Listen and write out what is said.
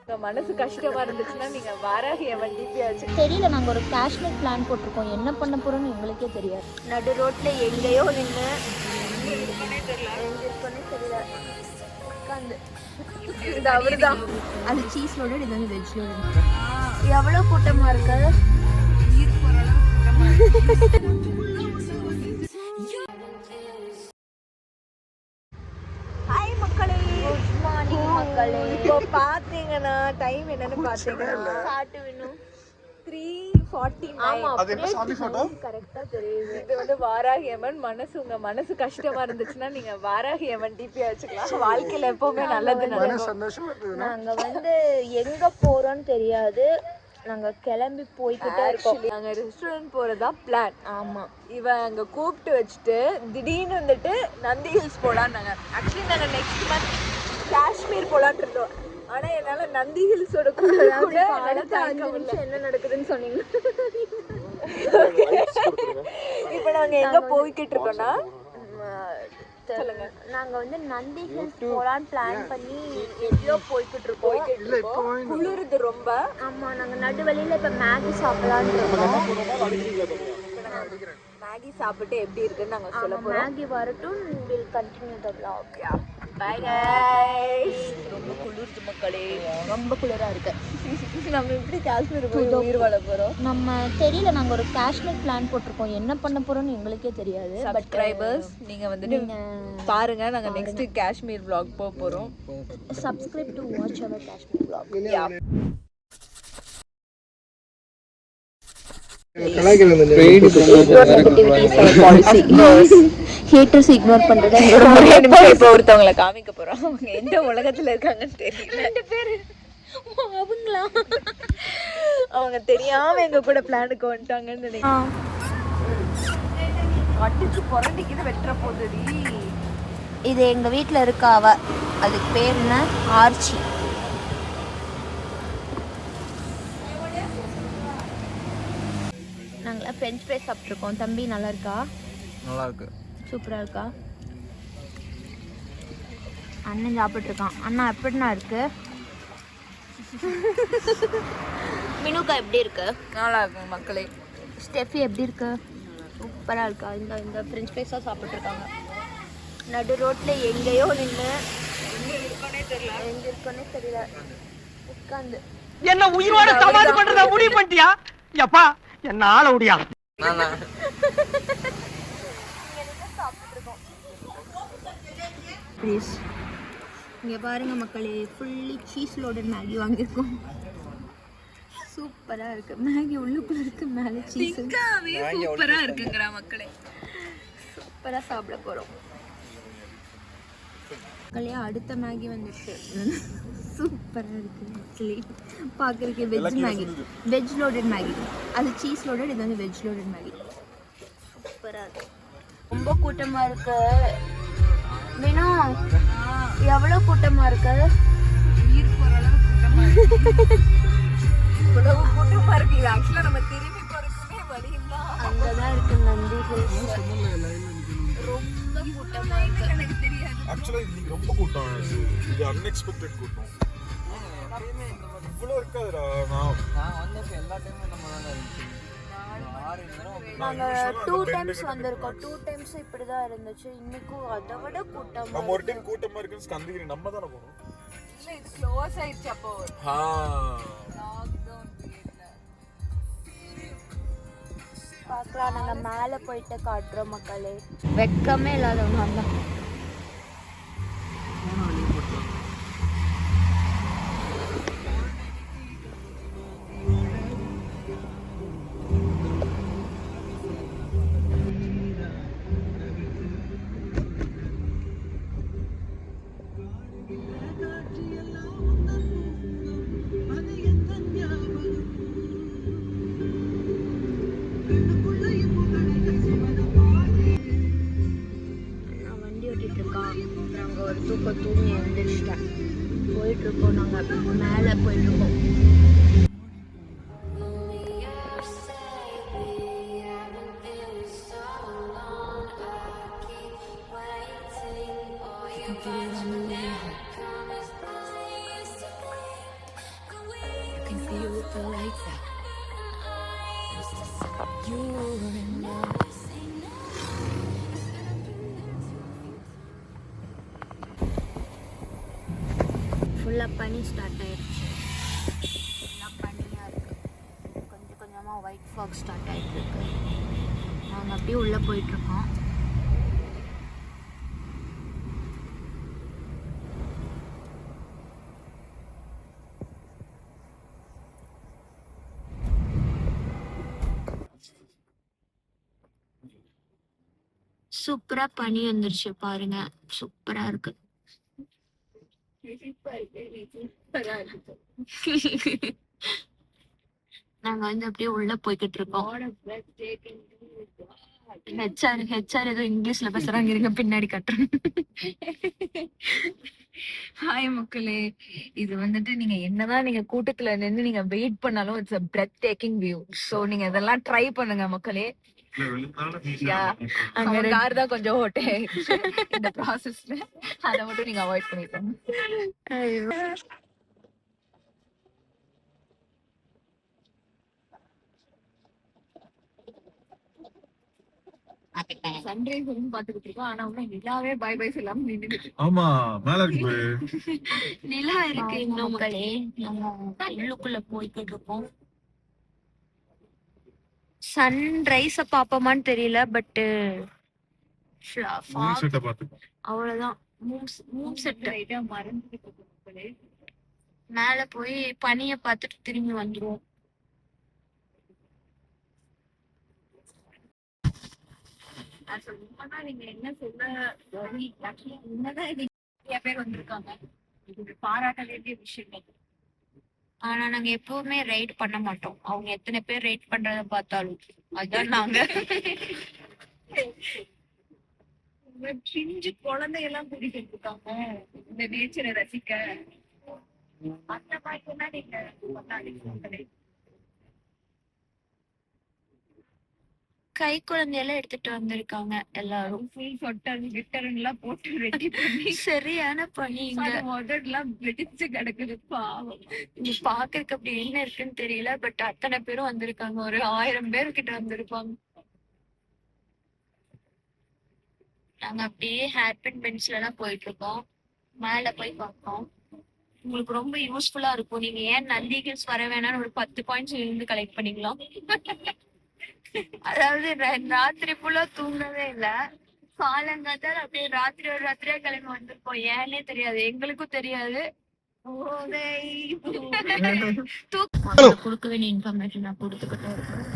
மனசு கஷ்டமா இருந்துச்சுன்னா நீங்க வாராகி அம்மன் டிபியாச்சு. தெரியல, நாங்கள் ஒரு காஷ்மீர் பிளான் போட்டிருக்கோம். என்ன பண்ண போறோம்னு எங்களுக்கே தெரியாது. நடு ரோட்ல எங்கேயோ நின்று தெரியல உட்காந்து. இது அவருதான். அது சீஸ் லோடட், இது வந்து வெஜ் லோடட். எவ்வளோ கூட்டமா இருக்கு. ஹாய் மக்களே, குட் மார்னிங் மக்களே. இப்போ பாத்தீங்கன்னா டைம் என்னன்னு பாத்தீங்கன்னா சாட்டு வேணும் 3:49. ஆமா, அது என்ன சாமி போட்டோ? கரெக்டா தெரியுது. இது வந்து வாராகி அம்மன். உங்க மனசு கஷ்டமா இருந்துச்சுன்னா நீங்க வாராகி அம்மன் டிபி வச்சுக்கலாம். வாழ்க்கையில எப்பவுமே நல்லது நடக்கும். சந்தோஷமா இருக்குதுன்னா நாங்க வந்து எங்க போறோம்னு தெரியாது, நாங்க கிளம்பி போய்கிட்டே இருக்கோம். நாங்க ரெஸ்டாரண்ட் போறதா பிளான். ஆமா, இவன் அங்க கூப்பிட்டு வச்சுட்டு திடீர்னு வந்துட்டு நந்தி ஹில்ஸ் போலான்னாங்க. ஆக்சுவலி நாங்க நெக்ஸ்ட் மந்த் காஷ்மீர் போலான்னு இருந்தோம். ஆனா என்னால நந்தி ஹில்ஸோட கூட அடுத்த 5 நிமிஷம் என்ன நடக்குதுன்னு சொன்னீங்க. இப்ப நாங்க எங்க போய்கிட்டு இருக்கோம்னா, நாங்க வந்து நந்தி ஹில்ஸ் போலான்னு பிளான் பண்ணி எங்கேயோ போய்கிட்டு இருக்கோம். குளிருது ரொம்ப. ஆமா, நாங்க நடுவழியில இப்ப மேகி சாப்பிடலான்னு இருக்கோம். மேகி சாப்பிட்டு எப்படி இருக்குன்னு நாங்க சொல்ல போறோம். மேகி வரட்டும், will continue the vlog. By guys. ரொம்ப குளிருது மக்களே, ரொம்ப குளிரா இருக்கு. நம்ம எப்படி காஷ்மீர் போய் உயிர் வாழ போறோம்? நம்ம தெரியல, நாங்க ஒரு காஷ்மீர் பிளான் போட்டிருக்கோம். என்ன பண்ண போறோம்னு எங்களுக்கே தெரியாது. சப்ஸ்கிரைபர்ஸ் நீங்க வந்துட்டு பாருங்க, நாங்க நெக்ஸ்ட் காஷ்மீர் vlog போக போறோம். Subscribe to watch our Kashmir vlog. Haters ignore பண்றத இப்போ ஒருத்தவங்களை காமிக்க போறோம். அவங்க எந்த உலகத்துல இருக்காங்கன்னு தெரியல. 2 பேர் அவங்களா? அவங்க தெரியாம எங்க கூட பிளானுக்கு வந்துட்டாங்கன்னு நினைக்கிறேன். கட்டிச்சு புரண்டிக்கிது வெட்டுற போதுடி. இது எங்க வீட்டுல இருக்கா அவ, அதுக்கு பேர் என்ன, ஆர்ச்சி. நாங்களா ஃப்ரெஞ்ச் ஃப்ரைஸ் சாப்பிட்ருக்கோம். தம்பி நல்லா இருக்கா? நல்லா இருக்கு, சூப்பராக இருக்கா? அண்ணன் சாப்பிட்ருக்கான். அண்ணா எப்படிண்ணா இருக்கு? மினுக்கா எப்படி இருக்கு? நல்லா இருக்கும் மக்களே. ஸ்டெஃபி எப்படி இருக்கு? சூப்பராக இருக்கா? இந்த ஃப்ரெஞ்ச் ஃப்ரைஸாக சாப்பிட்ருக்காங்க. நடு ரோட்டில் எங்கேயோ நின்று எங்கே இருக்கோன்னே தெரியல உட்காந்து. என்ன உயிரோட சமாதி பண்றத முடிவு பண்ணிட்டியா? எப்பா என்ன ஆள முடியா? ப்ளீஸ் இங்கே பாருங்க மக்களே, ஃபுல்லி சீஸ் லோடட் மேகி வாங்கியிருக்கோம். சூப்பராக இருக்கு மேகி, உள்ளுக்குள்ள இருக்கு, மேலே சீஸ். சூப்பரா இருக்குங்கற மக்களே. சூப்பராக சாப்பிட போகிறோம் மக்களே. அடுத்த மேகி வந்துச்சு, சூப்பராக இருக்குது. ஆக்சுவலி பார்க்குறதுக்கு veg Maggi, veg loaded Maggi. அது சீஸ் லோடட், இது வந்து வெஜ் லோடட் மேகி. சூப்பராக இருக்கு. ரொம்ப கூட்டமாக இருக்கு. வேணும், எவ்வளோ கூட்டமாக இருக்கு? உயிர் போற அளவு கூட்டமா இருக்கு. இவ்வளவு கூட்டமா இருக்கு. ஆக்சுவலா நம்ம திரும்பி போறதுக்குமே வழி இல்ல. அங்கே தான் இருக்கு நந்தி ஹில்ஸ். ரொம்ப கூட்டமா இருக்கு. எனக்கு தெரியாது. ஆக்சுவலா இது ரொம்ப கூட்டம். இது அன்எக்ஸ்பெக்டட் கூட்டம். இவ்வளோ இருக்காதுடா. நான் வந்தப்ப எல்லா டைமும் நம்ம தான் இருந்துச்சு. நாங்கள் 2 டைம்ஸ் வந்திருக்கோம். 2 டைம்ஸ் இப்படி தான் இருந்துச்சு. இன்னைக்கும் அதை விட கூட்டம். நம்ம ஒரு டைம் கூட்டமா இருக்குன்னு ஸ்கந்தகிரி நம்ம தானே போனோம். இல்ல, இது க்ளோஸ் ஆயிடுச்சு. அப்போ லாக்டவுன் பீரியட்ல பார்க்கலாம். நாங்கள் மேலே போயிட்டு காட்டுறோம் மக்களே. வெக்கமே இல்லாதவங்க தான். நாங்கள் ஒரு தூங்கி எழுந்திரிச்சிட்டேன். போயிட்டுருக்கோம், நாங்கள் மேலே போயிட்டுருக்கோம். ஃபுல்லாக பனி ஸ்டார்ட் ஆயிடுச்சு. ஃபுல்லாக பனியாக இருக்குது. கொஞ்சம் கொஞ்சமாக ஒயிட் ஃபாக் ஸ்டார்ட் ஆகிட்டு இருக்கு. நாங்கள் அப்படியே உள்ளே போயிட்டுருக்கோம். சூப்பரா பனி வந்துருச்சு பாருங்க. சூப்பரா இருக்கு. நாங்க வந்து அப்படியே உள்ள போய்கிட்டு இருக்கோம். ஹெச்ஆர் ஏதோ இங்கிலீஷ்ல பேசுறாங்க, இருங்க பின்னாடி கட்டுறேன். ஹாய் மக்களே, இது வந்துட்டு நீங்க என்னதான் நீங்க கூட்டத்துல நின்று நீங்க வெயிட் பண்ணாலும் it's a breathtaking view. So நீங்க இதெல்லாம் ட்ரை பண்ணுங்க மக்களே. அங்க கார் தான் கொஞ்சம் ஓட்டே இந்த ப்ராசஸ்ல, அதை மட்டும் நீங்க அவாய்ட் பண்ணிக்கோங்க. சன்ரைஸ் பாத்துக்கிட்டு இருக்கோம். ஆனா இன்னும் நிலாவே பை பை சொல்லாம நின்னுட்டு. ஆமா, மேல இருக்கு. நிலா இருக்கு இன்னும் மக்களே. நம்ம உள்ளுக்குள்ள போய்கிட்டு இருக்கோம். சன்ரைஸ பாப்போமான்னு தெரியல, பட் செட்ட பாத்துக்கோ. அவ்வளவுதான். மூன் செட் மேல போய் பனிய பார்த்துட்டு திரும்பி வந்துருவோம். நீங்க என்ன சொல்ல உண்மைதான். இது நிறைய பேர் வந்திருக்காங்க, இது பாராட்ட வேண்டிய விஷயம். ஆனா நாங்க எப்பவுமே ரைட் பண்ண மாட்டோம். அவங்க எத்தனை பேர் ரைட் பண்றத பார்த்தாலும் அதான் நாங்க. சிஞ்சு குழந்தையெல்லாம் கூட்டிட்டு இருக்காங்க இந்த நேச்சரை ரசிக்க. அந்த மாதிரி நீங்க பண்ணாதீங்க. கை குழந்தையெல்லாம் எடுத்துட்டு வந்திருக்காங்க எல்லாரும். ஃபுல் சொட்டர் கிட்டர் எல்லாம் போட்டு ரெடி பண்ணி சரியான பனி. இங்க முதல்லாம் வெடிச்சு கிடக்குது பாவம். இங்க பாக்குறதுக்கு அப்படி என்ன இருக்குன்னு தெரியல, பட் அத்தனை பேரும் வந்திருக்காங்க. ஒரு 1000 பேர் கிட்ட வந்திருப்பாங்க. நாங்க அப்படியே ஹேர்பின் பென்ஸ்ல எல்லாம் போயிட்டு இருக்கோம். மேல போய் பார்ப்போம். உங்களுக்கு ரொம்ப யூஸ்ஃபுல்லா இருக்கும். நீங்க ஏன் நந்தி ஹில்ஸ் வர வேணாம்னு ஒரு 10 பாயிண்ட்ஸ் இருந்து கலெக்ட் பண்ணிக்கலாம். அதாவது ராத்திரி ஃபுல்லா தூங்கவே இல்ல, காலங்காத்தால அப்படியே ராத்திரி ஒரு ராத்திரியா கிளம்பி வந்திருக்கோம். ஏன்னே தெரியாது, எங்களுக்கும் தெரியாது. கொடுக்க வேண்டிய இன்ஃபர்மேஷன் நான் கொடுத்துக்கிட்டே இருக்கேன்.